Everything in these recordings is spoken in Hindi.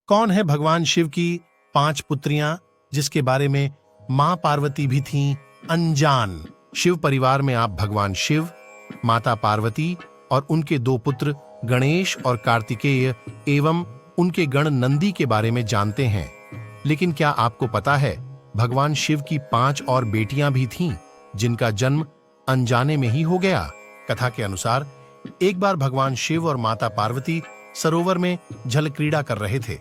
कौन है भगवान शिव की 5 पुत्रियां, जिसके बारे में मां पार्वती भी थीं अनजान। शिव परिवार में आप भगवान शिव, माता पार्वती और उनके 2 पुत्र गणेश और कार्तिकेय एवं उनके गण नंदी के बारे में जानते हैं। लेकिन क्या आपको पता है भगवान शिव की 5 और बेटियां भी थीं, जिनका जन्म अनजाने में ही हो गया। कथा के अनुसार एक बार भगवान शिव और माता पार्वती सरोवर में जल क्रीड़ा कर रहे थे।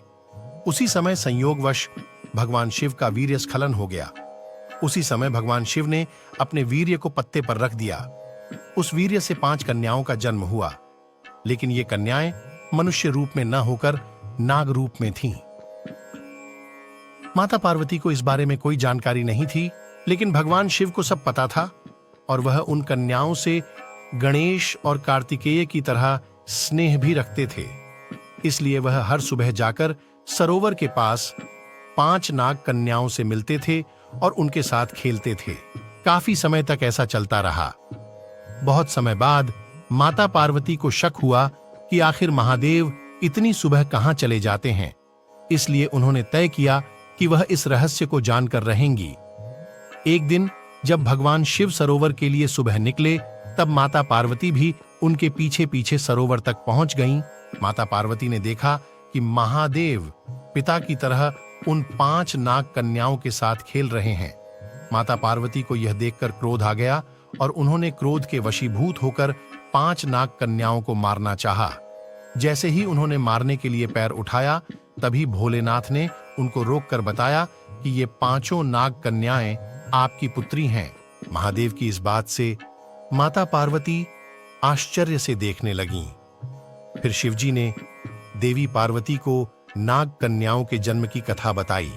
उसी समय संयोगवश भगवान शिव का वीर्य स्खलन हो गया। उसी समय भगवान शिव ने अपने वीर्य को पत्ते पर रख दिया। उस वीर्य से 5 कन्याओं का जन्म हुआ, लेकिन ये कन्याएं मनुष्य रूप में न होकर नाग रूप में थीं। माता पार्वती को इस बारे में कोई जानकारी नहीं थी, लेकिन भगवान शिव को सब पता था और वह उन कन्याओं से गणेश और कार्तिकेय की तरह स्नेह भी रखते थे। इसलिए वह हर सुबह जाकर सरोवर के पास 5 नाग कन्याओं से मिलते थे और उनके साथ खेलते थे। काफी समय तक ऐसा चलता रहा। बहुत समय बाद माता पार्वती को शक हुआ कि आखिर महादेव इतनी सुबह कहां चले जाते हैं। इसलिए उन्होंने तय किया कि वह इस रहस्य को जानकर रहेंगी। एक दिन जब भगवान शिव सरोवर के लिए सुबह निकले, तब माता पार्वती भी उनके पीछे पीछे सरोवर तक पहुंच गईं। माता पार्वती ने देखा कि महादेव पिता की तरह उन 5 नाग कन्याओं के साथ खेल रहे हैं। माता पार्वती को यह देखकर क्रोध आ गया और उन्होंने क्रोध के वशीभूत होकर 5 नाग कन्याओं को मारना चाहा। जैसे ही उन्होंने मारने के लिए पैर उठाया, तभी भोलेनाथ ने उनको रोककर बताया कि ये 5 नाग कन्याएं आपकी पुत्री हैं। महादेव की इस बात से माता पार्वती आश्चर्य से देखने लगीं। फिर शिवजी ने देवी पार्वती को नाग कन्याओं के जन्म की कथा बताई।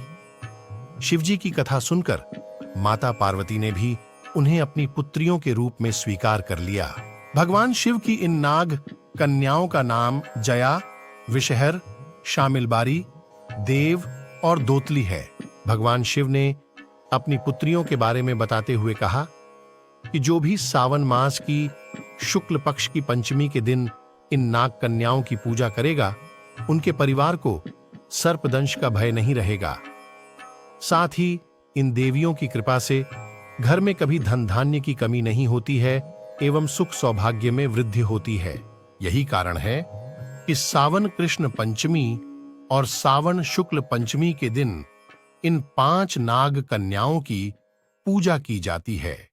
शिवजी की कथा सुनकर माता पार्वती ने भी उन्हें अपनी पुत्रियों के रूप में स्वीकार कर लिया। भगवान शिव की इन नाग कन्याओं का नाम जया, विषहर, शामिलबारी, देव और दोतली है। भगवान शिव ने अपनी पुत्रियों के बारे में बताते हुए कहा कि जो भी सावन मास की शुक्ल पक्ष की पंचमी के दिन इन नाग कन्याओं की पूजा करेगा, उनके परिवार को सर्पदंश का भय नहीं रहेगा। साथ ही इन देवियों की कृपा से घर में कभी धन धान्य की कमी नहीं होती है एवं सुख सौभाग्य में वृद्धि होती है। यही कारण है कि सावन कृष्ण पंचमी और सावन शुक्ल पंचमी के दिन इन 5 नाग कन्याओं की पूजा की जाती है।